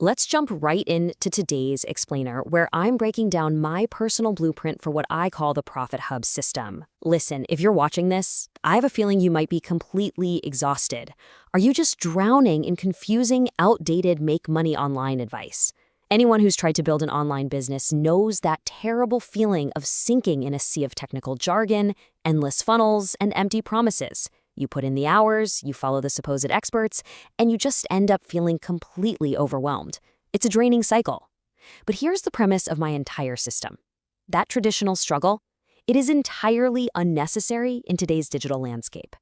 Let's jump right into today's explainer, where I'm breaking down my personal blueprint for what I call the Profit Hub system. Listen, if you're watching this, I have a feeling you might be completely exhausted. Are you just drowning in confusing, outdated make money online advice? Anyone who's tried to build an online business knows that terrible feeling of sinking in a sea of technical jargon, endless funnels, and empty promises. You put in the hours, you follow the supposed experts, and you just end up feeling completely overwhelmed. It's a draining cycle. But here's the premise of my entire system. That traditional struggle, it is entirely unnecessary in today's digital landscape.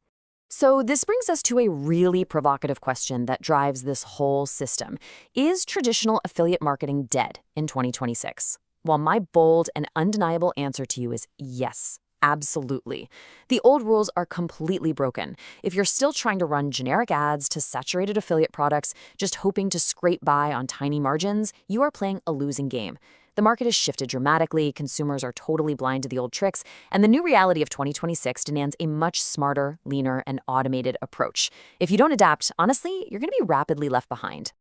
So this brings us to a really provocative question that drives this whole system. Is traditional affiliate marketing dead in 2026? Well, my bold and undeniable answer to you is yes. Absolutely. The old rules are completely broken. If you're still trying to run generic ads to saturated affiliate products, just hoping to scrape by on tiny margins, you are playing a losing game. The market has shifted dramatically, consumers are totally blind to the old tricks, and the new reality of 2026 demands a much smarter, leaner, and automated approach. If you don't adapt, honestly, you're going to be rapidly left behind.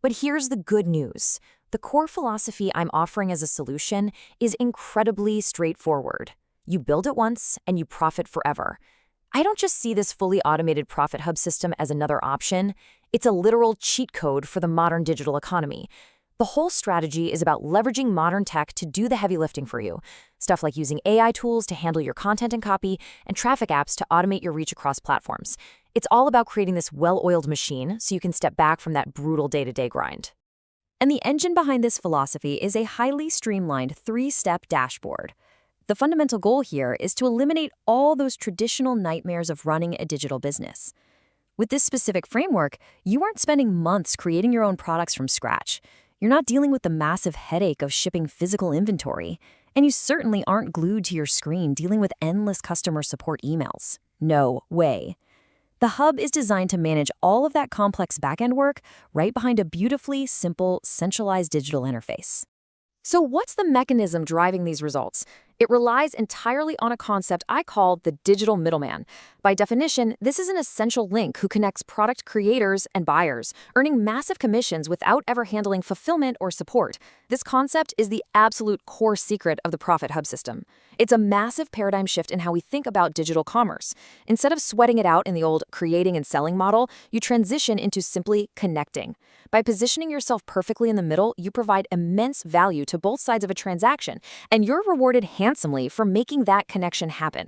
But here's the good news. The core philosophy I'm offering as a solution is incredibly straightforward. You build it once, and you profit forever. I don't just see this fully automated Profit Hub system as another option. It's a literal cheat code for the modern digital economy. The whole strategy is about leveraging modern tech to do the heavy lifting for you. Stuff like using AI tools to handle your content and copy, and traffic apps to automate your reach across platforms. It's all about creating this well-oiled machine so you can step back from that brutal day-to-day grind. And the engine behind this philosophy is a highly streamlined 3-step dashboard. The fundamental goal here is to eliminate all those traditional nightmares of running a digital business. With this specific framework, you aren't spending months creating your own products from scratch. You're not dealing with the massive headache of shipping physical inventory, and you certainly aren't glued to your screen dealing with endless customer support emails. No way. The Hub is designed to manage all of that complex backend work right behind a beautifully simple, centralized digital interface. So what's the mechanism driving these results? It relies entirely on a concept I call the digital middleman. By definition, this is an essential link who connects product creators and buyers, earning massive commissions without ever handling fulfillment or support. This concept is the absolute core secret of the Profit Hub system. It's a massive paradigm shift in how we think about digital commerce. Instead of sweating it out in the old creating and selling model, you transition into simply connecting. By positioning yourself perfectly in the middle, you provide immense value to both sides of a transaction, and you're rewarded handsomely for making that connection happen.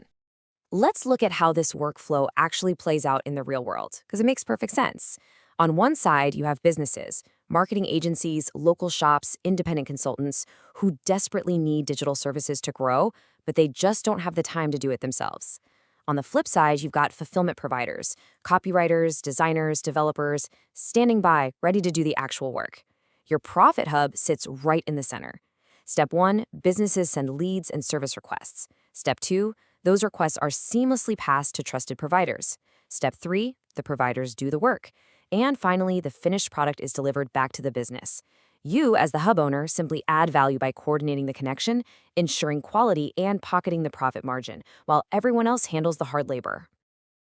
Let's look at how this workflow actually plays out in the real world, because it makes perfect sense. On one side, you have businesses, marketing agencies, local shops, independent consultants who desperately need digital services to grow, but they just don't have the time to do it themselves. On the flip side, you've got fulfillment providers, copywriters, designers, developers, standing by, ready to do the actual work. Your Profit Hub sits right in the center. Step 1, businesses send leads and service requests. Step 2, those requests are seamlessly passed to trusted providers. Step 3, the providers do the work. And finally, the finished product is delivered back to the business. You, as the Hub owner, simply add value by coordinating the connection, ensuring quality, and pocketing the profit margin, while everyone else handles the hard labor.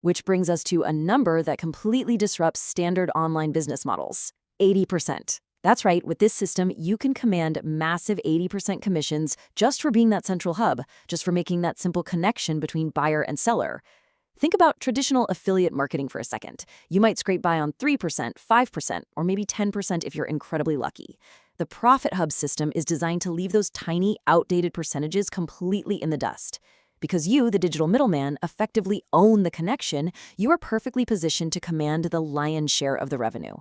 Which brings us to a number that completely disrupts standard online business models: 80%. That's right, with this system, you can command massive 80% commissions just for being that central hub, just for making that simple connection between buyer and seller. Think about traditional affiliate marketing for a second. You might scrape by on 3%, 5%, or maybe 10% if you're incredibly lucky. The Profit Hub system is designed to leave those tiny, outdated percentages completely in the dust. Because you, the digital middleman, effectively own the connection, you are perfectly positioned to command the lion's share of the revenue.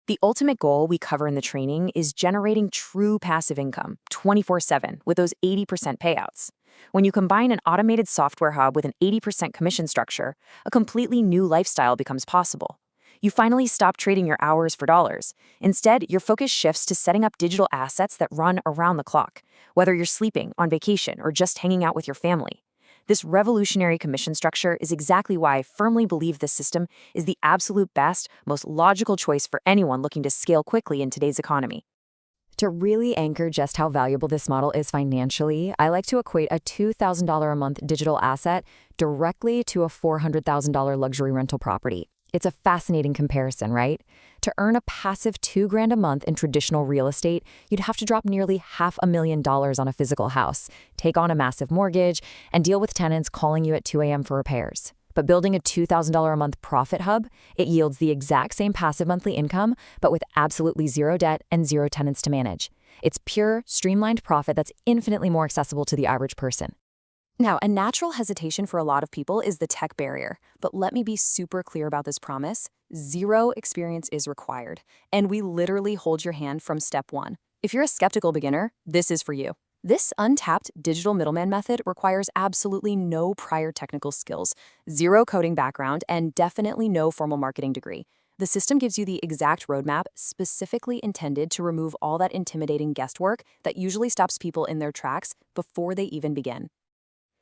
The ultimate goal we cover in the training is generating true passive income 24/7 with those 80% payouts. When you combine an automated software hub with an 80% commission structure, a completely new lifestyle becomes possible. You finally stop trading your hours for dollars. Instead, your focus shifts to setting up digital assets that run around the clock, whether you're sleeping, on vacation, or just hanging out with your family. This revolutionary commission structure is exactly why I firmly believe this system is the absolute best, most logical choice for anyone looking to scale quickly in today's economy. To really anchor just how valuable this model is financially, I like to equate a $2,000 a month digital asset directly to a $400,000 luxury rental property. It's a fascinating comparison, right? To earn a passive $2,000 a month in traditional real estate, you'd have to drop nearly $500,000 on a physical house, take on a massive mortgage, and deal with tenants calling you at 2 a.m. for repairs. But building a $2,000 a month profit hub, it yields the exact same passive monthly income, but with absolutely zero debt and zero tenants to manage. It's pure, streamlined profit that's infinitely more accessible to the average person. Now, a natural hesitation for a lot of people is the tech barrier, but let me be super clear about this promise. Zero experience is required, and we literally hold your hand from step one. If you're a skeptical beginner, this is for you. This untapped digital middleman method requires absolutely no prior technical skills, zero coding background, and definitely no formal marketing degree. The system gives you the exact roadmap specifically intended to remove all that intimidating guesswork that usually stops people in their tracks before they even begin.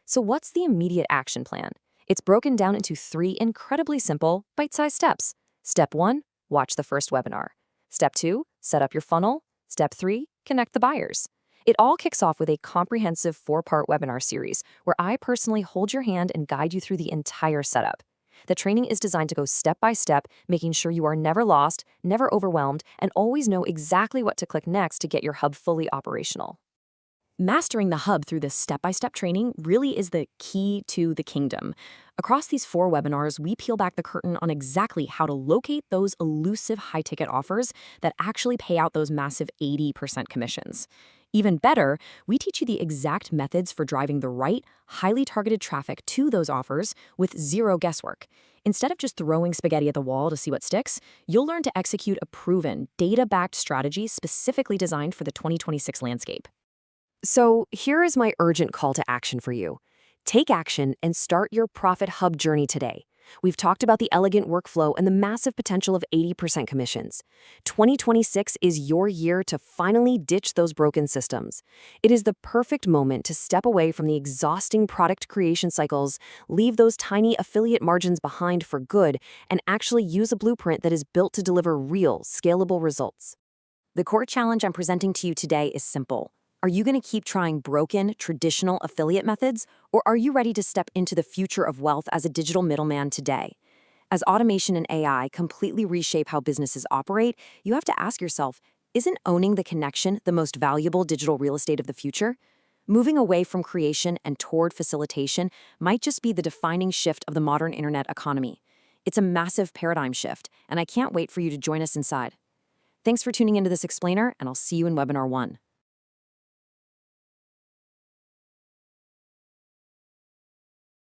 So what's the immediate action plan? It's broken down into 3 incredibly simple, bite-sized steps. Step 1, watch the first webinar. Step 2, set up your funnel. Step 3, connect the buyers. It all kicks off with a comprehensive 4-part webinar series where I personally hold your hand and guide you through the entire setup. The training is designed to go step by step, making sure you are never lost, never overwhelmed, and always know exactly what to click next to get your hub fully operational. Mastering the hub through this step-by-step training really is the key to the kingdom. Across these 4 webinars, we peel back the curtain on exactly how to locate those elusive high-ticket offers that actually pay out those massive 80% commissions. Even better, we teach you the exact methods for driving the right, highly targeted traffic to those offers with zero guesswork. Instead of just throwing spaghetti at the wall to see what sticks, you'll learn to execute a proven, data-backed strategy specifically designed for the 2026 landscape. So here is my urgent call to action for you. Take action and start your Profit Hub journey today. We've talked about the elegant workflow and the massive potential of 80% commissions. 2026 is your year to finally ditch those broken systems. It is the perfect moment to step away from the exhausting product creation cycles, leave those tiny affiliate margins behind for good, and actually use a blueprint that is built to deliver real, scalable results. The core challenge I'm presenting to you today is simple. Are you going to keep trying broken, traditional affiliate methods, or are you ready to step into the future of wealth as a digital middleman today? As automation and AI completely reshape how businesses operate, you have to ask yourself, isn't owning the connection the most valuable digital real estate of the future? Moving away from creation and toward facilitation might just be the defining shift of the modern internet economy. It's a massive paradigm shift, and I can't wait for you to join us inside. Thanks for tuning into this explainer, and I'll see you in Webinar 1.